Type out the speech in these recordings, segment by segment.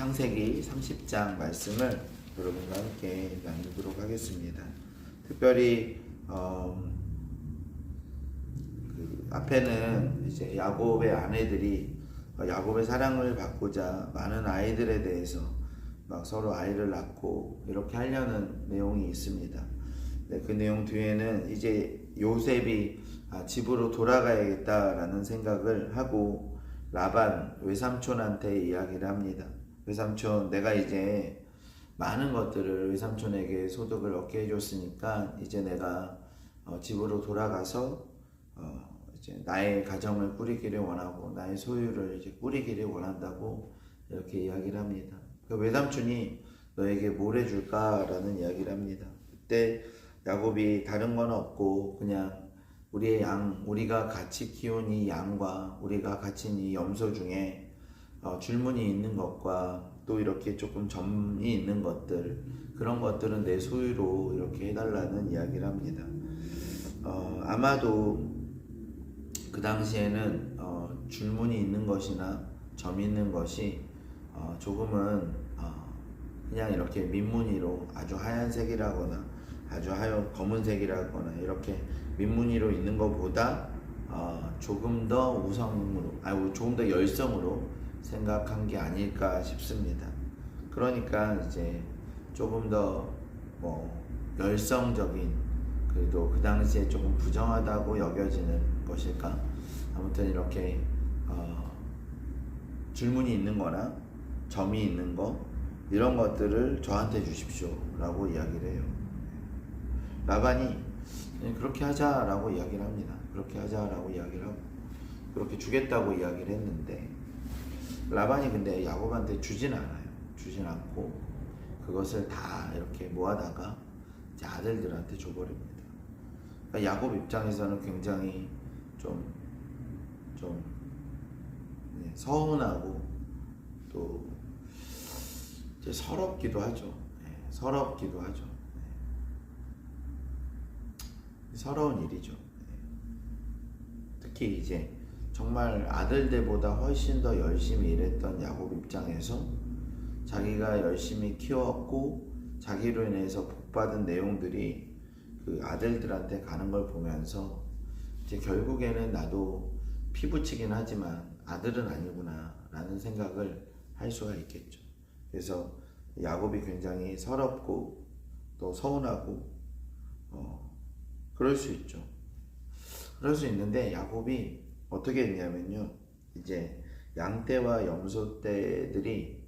창세기 30장 말씀을 여러분과 함께 나누도록 하겠습니다. 특별히 앞에는 이제 야곱의 아내들이 야곱의 사랑을 받고자 많은 아이들에 대해서 막 서로 아이를 낳고 이렇게 하려는 내용이 있습니다. 그 내용 뒤에는 이제 요셉이 집으로 돌아가야겠다라는 생각을 하고 라반 외삼촌한테 이야기를 합니다. 외삼촌, 내가 이제 많은 것들을 외삼촌에게 소득을 얻게 해줬으니까 이제 내가 집으로 돌아가서 이제 나의 가정을 꾸리기를 원하고 나의 소유를 이제 꾸리기를 원한다고 이렇게 이야기를 합니다. 그 외삼촌이 너에게 뭘 해줄까라는 이야기를 합니다. 그때 야곱이 다른 건 없고 그냥 우리의 우리가 같이 키운 이 양과 우리가 가진 이 염소 중에 줄무늬 있는 것과 또 이렇게 조금 점이 있는 것들, 그런 것들은 내 소유로 이렇게 해달라는 이야기를 합니다. 아마도 그 당시에는 줄무늬 있는 것이나 점 있는 것이 조금은 그냥 이렇게 민무늬로 아주 하얀색이라거나 아주 하얀 검은색이라거나 이렇게 민무늬로 있는 것보다 조금 더 우성으로, 조금 더 열성으로 생각한 게 아닐까 싶습니다. 그러니까 이제 조금 더 열성적인, 그래도 그 당시에 조금 부정하다고 여겨지는 것일까? 아무튼 이렇게 줄무늬 있는 거나 점이 있는 거, 이런 것들을 저한테 주십시오 라고 이야기를 해요. 라반이 그렇게 하자라고 이야기를 합니다. 그렇게 하자라고 이야기를 하고 그렇게 주겠다고 이야기를 했는데, 라반이 근데 야곱한테 주진 않아요. 주진 않고 그것을 다 이렇게 모아다가 이제 아들들한테 줘버립니다. 그러니까 야곱 입장에서는 굉장히 좀 서운하고 또 이제 서럽기도 하죠. 서럽기도 하죠. 서러운 일이죠. 특히 이제 정말 아들들보다 훨씬 더 열심히 일했던 야곱 입장에서 자기가 열심히 키웠고 자기로 인해서 복받은 내용들이 그 아들들한테 가는 걸 보면서 이제 결국에는 나도 피부치긴 하지만 아들은 아니구나 라는 생각을 할 수가 있겠죠. 그래서 야곱이 굉장히 서럽고 또 서운하고 그럴 수 있죠. 그럴 수 있는데 야곱이 어떻게 했냐면요, 이제 양떼와 염소떼들이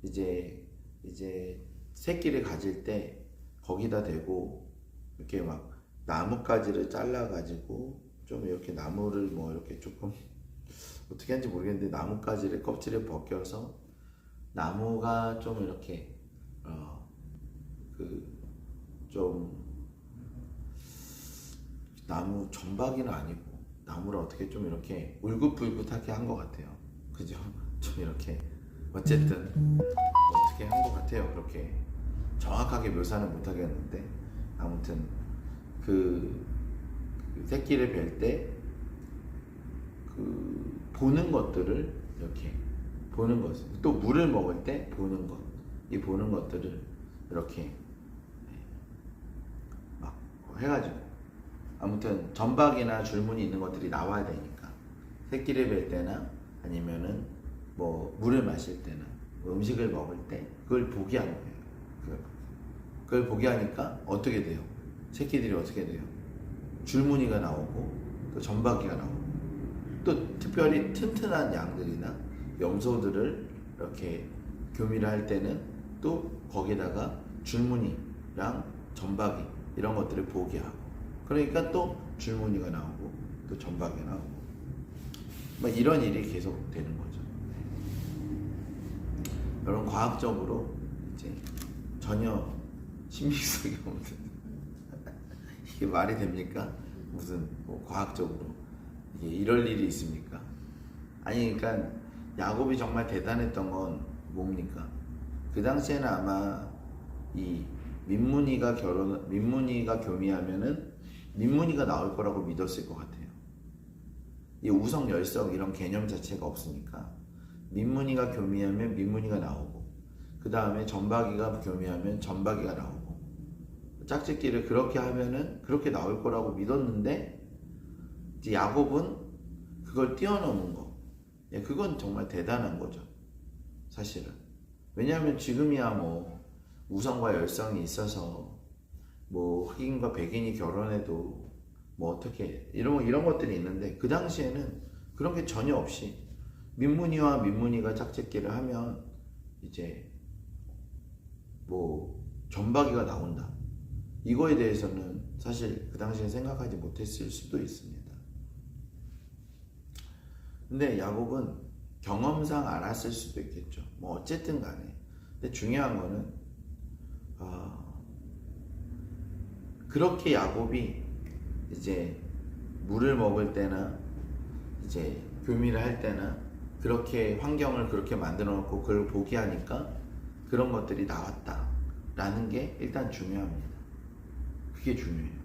이제 새끼를 가질 때 거기다 대고 이렇게 막 나뭇가지를 잘라가지고 좀 이렇게 나무를 이렇게 조금 어떻게 하는지 모르겠는데 나뭇가지를 껍질을 벗겨서 나무가 좀 이렇게 나무 전박이는 아니고 나무를 어떻게 좀 이렇게 울긋불긋하게 한 것 같아요. 그죠? 좀 이렇게 어쨌든 어떻게 한 것 같아요. 그렇게 정확하게 묘사는 못하겠는데 아무튼 그 새끼를 뵐 때 그 보는 것들을 이렇게 보는 것, 또 물을 먹을 때 보는 것, 이 보는 것들을 이렇게 막 해가지고 아무튼 점박이나 줄무늬 있는 것들이 나와야 되니까 새끼를 뵐 때나 아니면은 물을 마실 때나 음식을 먹을 때 그걸 보게 하는 거예요. 그걸 보게 하니까 어떻게 돼요? 새끼들이 어떻게 돼요? 줄무늬가 나오고 또 점박이가 나오고 또 특별히 튼튼한 양들이나 염소들을 이렇게 교미를 할 때는 또 거기다가 줄무늬랑 점박이 이런 것들을 보게 하고, 그러니까 또 줄무늬가 나오고 또 점박이 나오고 이런 일이 계속 되는 거죠. 여러분, 과학적으로 이제 전혀 신빙성이 없는 이게 말이 됩니까? 무슨 과학적으로 이게 이럴 일이 있습니까? 아니, 그러니까 야곱이 정말 대단했던 건 뭡니까? 그 당시에는 아마 이 민무늬가 교미하면은 민무늬가 나올 거라고 믿었을 것 같아요. 이 우성 열성 이런 개념 자체가 없으니까 민무늬가 교미하면 민무늬가 나오고 그 다음에 점박이가 교미하면 점박이가 나오고, 짝짓기를 그렇게 하면은 그렇게 나올 거라고 믿었는데, 이제 야곱은 그걸 뛰어넘은 거. 예, 그건 정말 대단한 거죠, 사실은. 왜냐하면 지금이야 뭐 우성과 열성이 있어서 뭐 흑인과 백인이 결혼해도 뭐 어떻게 이런 것들이 있는데, 그 당시에는 그런 게 전혀 없이 민문이와 민문이가 짝짓기를 하면 이제 뭐 점박이가 나온다, 이거에 대해서는 사실 그 당시에 생각하지 못했을 수도 있습니다. 근데 야곱은 경험상 알았을 수도 있겠죠. 뭐 어쨌든 간에. 근데 중요한 거는 그렇게 야곱이 이제 물을 먹을 때나 이제 교미를 할 때나 그렇게 환경을 그렇게 만들어 놓고 그걸 보게 하니까 그런 것들이 나왔다라는 게 일단 중요합니다. 그게 중요해요.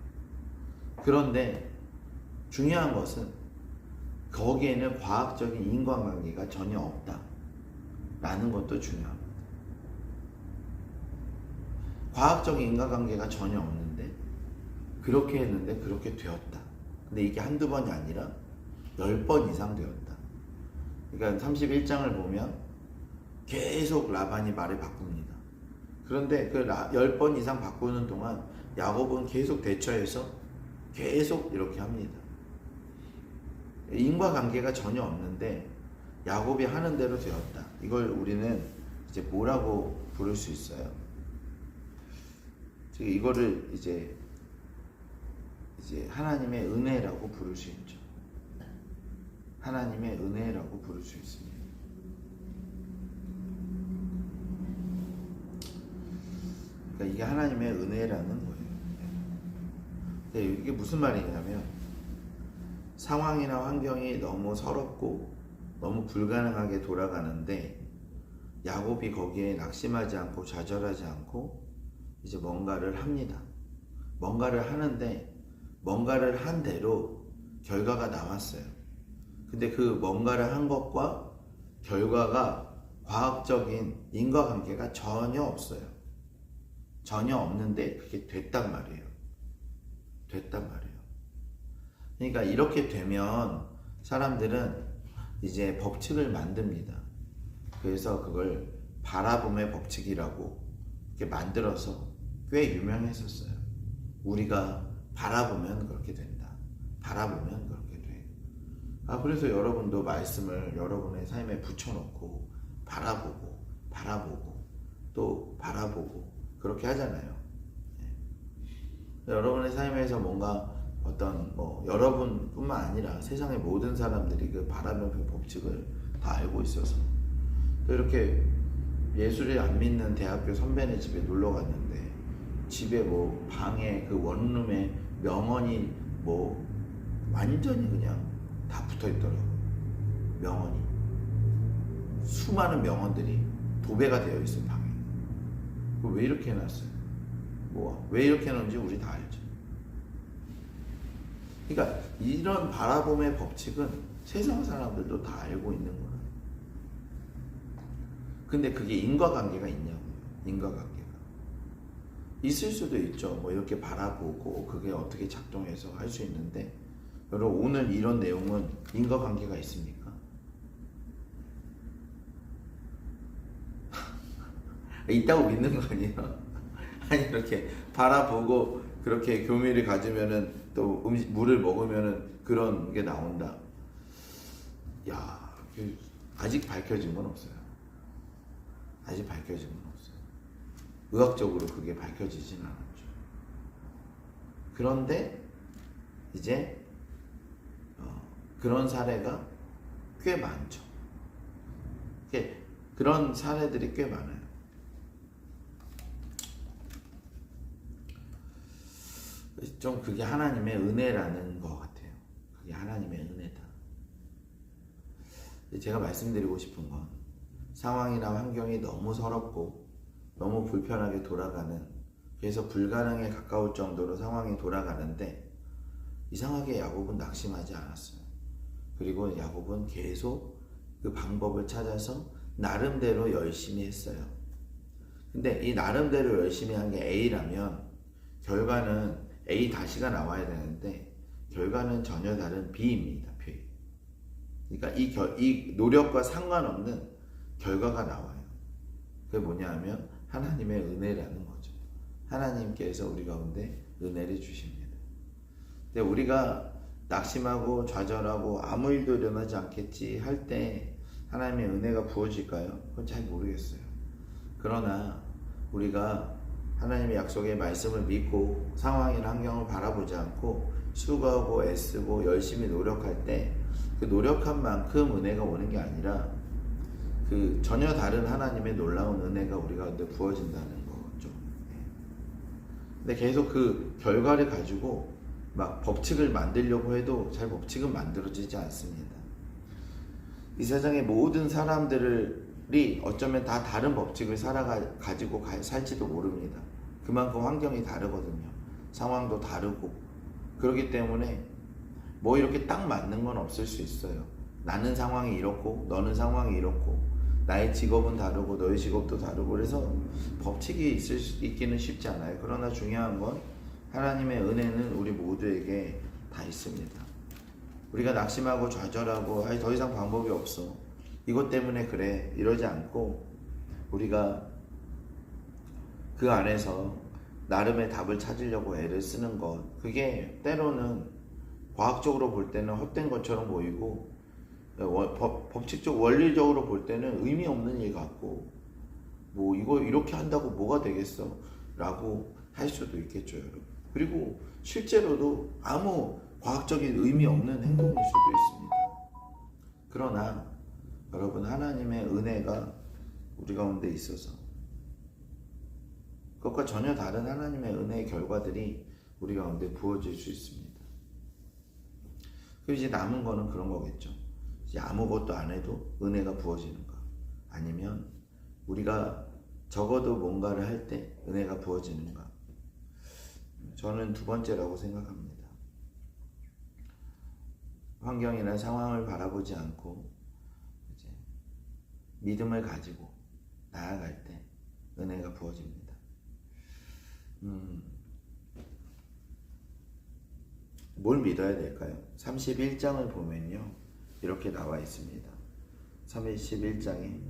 그런데 중요한 것은 거기에는 과학적인 인과관계가 전혀 없다라는 것도 중요합니다. 과학적인 인과관계가 전혀 없는데 그렇게 했는데 그렇게 되었다. 근데 이게 한두 번이 아니라 10번 이상 되었다. 그러니까 31장을 보면 계속 라반이 말을 바꿉니다. 그런데 그 10번 이상 바꾸는 동안 야곱은 계속 대처해서 계속 이렇게 합니다. 인과관계가 전혀 없는데 야곱이 하는 대로 되었다. 이걸 우리는 이제 뭐라고 부를 수 있어요? 이거를 이제 하나님의 은혜라고 부를 수 있죠. 하나님의 은혜라고 부를 수 있습니다. 그러니까 이게 하나님의 은혜라는 거예요. 이게 무슨 말이냐면, 상황이나 환경이 너무 서럽고 너무 불가능하게 돌아가는데 야곱이 거기에 낙심하지 않고 좌절하지 않고 이제 뭔가를 합니다. 뭔가를 하는데 뭔가를 한 대로 결과가 나왔어요. 근데 그 뭔가를 한 것과 결과가 과학적인 인과관계가 전혀 없어요. 전혀 없는데 그게 됐단 말이에요. 됐단 말이에요. 그러니까 이렇게 되면 사람들은 이제 법칙을 만듭니다. 그래서 그걸 바라봄의 법칙이라고 이렇게 만들어서 꽤 유명했었어요. 우리가 바라보면 그렇게 된다. 바라보면 그렇게 돼. 그래서 여러분도 말씀을 여러분의 삶에 붙여놓고 바라보고 또 바라보고 그렇게 하잖아요. 여러분의 삶에서 뭔가 어떤 여러분뿐만 아니라 세상의 모든 사람들이 그 바라봄의 법칙을 다 알고 있어서, 또 이렇게 예수를 안 믿는 대학교 선배네 집에 놀러 갔는데 집에 방에 그 원룸에 명언이 완전히 그냥 다 붙어 있더라고요. 명언이 수많은 명언들이 도배가 되어 있어요, 방에. 왜 이렇게 해놨어요? 왜 이렇게 해놓은지 우리 다 알죠. 그러니까 이런 바라봄의 법칙은 세상 사람들도 다 알고 있는 거야. 근데 그게 인과관계가 있냐고요. 인과관계가 있을 수도 있죠. 이렇게 바라보고 그게 어떻게 작동해서 할 수 있는데, 여러분 오늘 이런 내용은 인과관계가 있습니까? 있다고 믿는 거 아니에요? 아니, 이렇게 바라보고 그렇게 교미를 가지면은 또 물을 먹으면은 그런 게 나온다. 야, 아직 밝혀진 건 없어요. 아직 밝혀진 건 없어요. 의학적으로 그게 밝혀지진 않았죠. 그런데 이제 그런 사례가 꽤 많죠. 그런 사례들이 꽤 많아요. 좀 그게 하나님의 은혜라는 것 같아요. 그게 하나님의 은혜다. 제가 말씀드리고 싶은 건, 상황이나 환경이 너무 서럽고 너무 불편하게 돌아가는, 그래서 불가능에 가까울 정도로 상황이 돌아가는데 이상하게 야곱은 낙심하지 않았어요. 그리고 야곱은 계속 그 방법을 찾아서 나름대로 열심히 했어요. 근데 이 나름대로 열심히 한 게 A라면 결과는 A 다시가 나와야 되는데 결과는 전혀 다른 B입니다. B. 그러니까 이 노력과 상관없는 결과가 나와요. 그게 뭐냐 하면 하나님의 은혜라는 거죠. 하나님께서 우리 가운데 은혜를 주십니다. 근데 우리가 낙심하고 좌절하고 아무 일도 일어나지 않겠지 할 때 하나님의 은혜가 부어질까요? 그건 잘 모르겠어요. 그러나 우리가 하나님의 약속의 말씀을 믿고 상황이나 환경을 바라보지 않고 수고하고 애쓰고 열심히 노력할 때 그 노력한 만큼 은혜가 오는 게 아니라 그 전혀 다른 하나님의 놀라운 은혜가 우리 가운데 부어진다는 거죠. 근데 계속 그 결과를 가지고 막 법칙을 만들려고 해도 잘 법칙은 만들어지지 않습니다. 이 세상의 모든 사람들이 어쩌면 다 다른 법칙을 가지고 살지도 모릅니다. 그만큼 환경이 다르거든요. 상황도 다르고. 그렇기 때문에 뭐 이렇게 딱 맞는 건 없을 수 있어요. 나는 상황이 이렇고 너는 상황이 이렇고 나의 직업은 다르고 너의 직업도 다르고 그래서 법칙이 있기는 쉽지 않아요. 그러나 중요한 건 하나님의 은혜는 우리 모두에게 다 있습니다. 우리가 낙심하고 좌절하고 더 이상 방법이 없어 이것 때문에 그래 이러지 않고 우리가 그 안에서 나름의 답을 찾으려고 애를 쓰는 것, 그게 때로는 과학적으로 볼 때는 헛된 것처럼 보이고 법칙적 원리적으로 볼 때는 의미 없는 일 같고 뭐 이거 이렇게 한다고 뭐가 되겠어 라고 할 수도 있겠죠, 여러분. 그리고 실제로도 아무 과학적인 의미 없는 행동일 수도 있습니다. 그러나 여러분, 하나님의 은혜가 우리 가운데 있어서 그것과 전혀 다른 하나님의 은혜의 결과들이 우리 가운데 부어질 수 있습니다. 그리고 이제 남은 거는 그런 거겠죠. 이제 아무것도 안 해도 은혜가 부어지는가, 아니면 우리가 적어도 뭔가를 할 때 은혜가 부어지는가. 저는 두 번째라고 생각합니다. 환경이나 상황을 바라보지 않고 이제 믿음을 가지고 나아갈 때 은혜가 부어집니다. 뭘 믿어야 될까요? 31장을 보면요, 이렇게 나와 있습니다. 31장에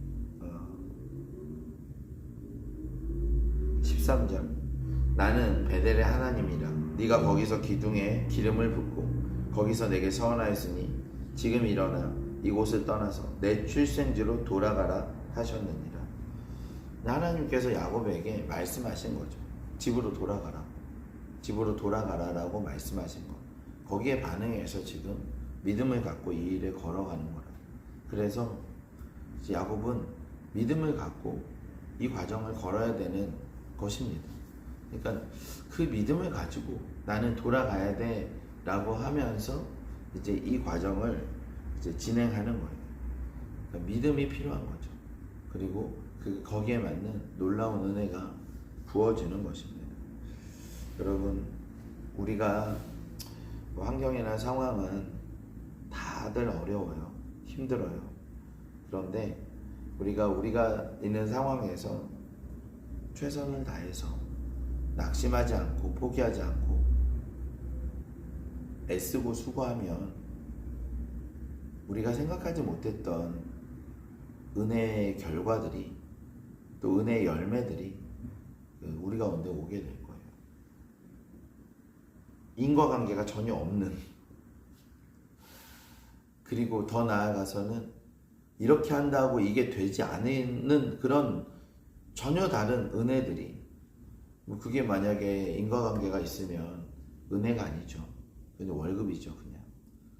13절, 나는 베델의 하나님이라. 네가 거기서 기둥에 기름을 붓고 거기서 내게 서원하였으니 지금 일어나 이곳을 떠나서 내 출생지로 돌아가라 하셨느니라. 하나님께서 야곱에게 말씀하신 거죠. 집으로 돌아가라, 집으로 돌아가라라고 말씀하신 거. 거기에 반응해서 지금 믿음을 갖고 이 일에 걸어가는 거라. 그래서 야곱은 믿음을 갖고 이 과정을 걸어야 되는 것입니다. 그러니까 그 믿음을 가지고 나는 돌아가야 돼 라고 하면서 이제 이 과정을 이제 진행하는 거예요. 그러니까 믿음이 필요한 거죠. 그리고 거기에 맞는 놀라운 은혜가 부어지는 것입니다. 여러분, 우리가 환경이나 상황은 다들 어려워요. 힘들어요. 그런데 우리가 있는 상황에서 최선을 다해서 낙심하지 않고 포기하지 않고 애쓰고 수고하면 우리가 생각하지 못했던 은혜의 결과들이, 또 은혜의 열매들이 우리 가운데 오게 될 거예요. 인과관계가 전혀 없는, 그리고 더 나아가서는 이렇게 한다고 이게 되지 않는 그런 전혀 다른 은혜들이, 그게 만약에 인과관계가 있으면 은혜가 아니죠. 그냥 월급이죠.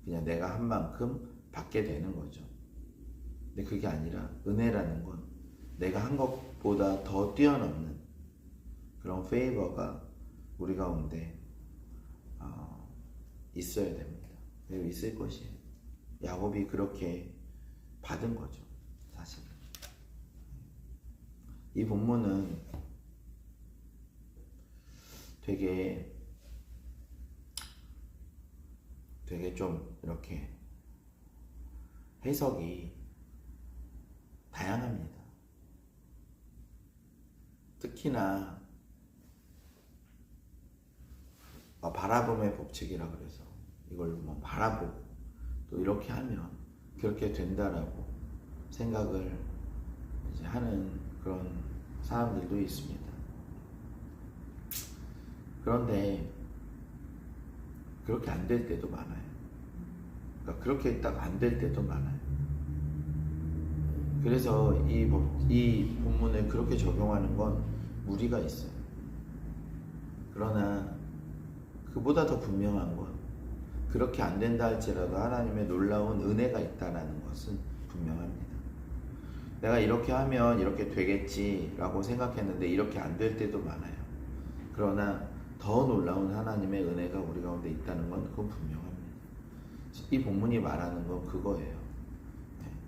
그냥 내가 한 만큼 받게 되는 거죠. 근데 그게 아니라 은혜라는 건 내가 한 것보다 더 뛰어넘는 그런 페이버가 우리 가운데 있어야 됩니다. 그리고 있을 것이에요. 야곱이 그렇게 받은 거죠, 사실. 이 본문은 되게 좀 이렇게 해석이 다양합니다. 특히나 바라봄의 법칙이라 그래서 이걸 뭐 바라보고 또 이렇게 하면 그렇게 된다라고 생각을 이제 하는 그런 사람들도 있습니다. 그런데 그렇게 안 될 때도 많아요. 그러니까 그렇게 딱 안 될 때도 많아요. 그래서 이 본문을 그렇게 적용하는 건 무리가 있어요. 그러나 그보다 더 분명한 건 그렇게 안 된다 할지라도 하나님의 놀라운 은혜가 있다는 것은 분명합니다. 내가 이렇게 하면 이렇게 되겠지라고 생각했는데 이렇게 안 될 때도 많아요. 그러나 더 놀라운 하나님의 은혜가 우리 가운데 있다는 건 그건 분명합니다. 이 본문이 말하는 건 그거예요.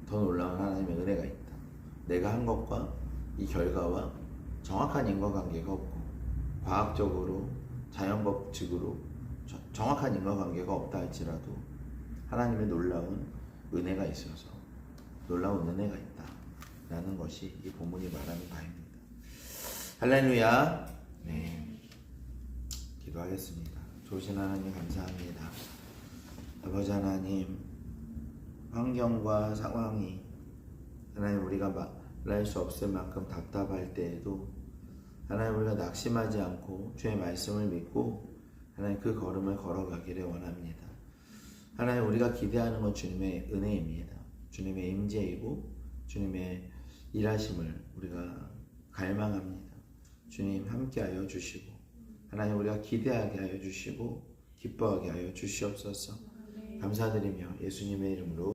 더 놀라운 하나님의 은혜가 있다. 내가 한 것과 이 결과와 정확한 인과관계가 없고 과학적으로 자연법칙으로 정확한 인과관계가 없다 할지라도 하나님의 놀라운 은혜가 있어서 놀라운 은혜가 있다 라는 것이 이 본문이 말하는 바입니다. 할렐루야. 네, 기도하겠습니다. 좋으신 하나님 감사합니다. 아버지 하나님, 환경과 상황이 하나님 우리가 말할 수 없을 만큼 답답할 때에도 하나님 우리가 낙심하지 않고 주의 말씀을 믿고 하나님 그 걸음을 걸어가기를 원합니다. 하나님 우리가 기대하는 건 주님의 은혜입니다. 주님의 임재이고 주님의 일하심을 우리가 갈망합니다. 주님 함께하여 주시고 하나님 우리가 기대하게 하여 주시고 기뻐하게 하여 주시옵소서. 감사드리며 예수님의 이름으로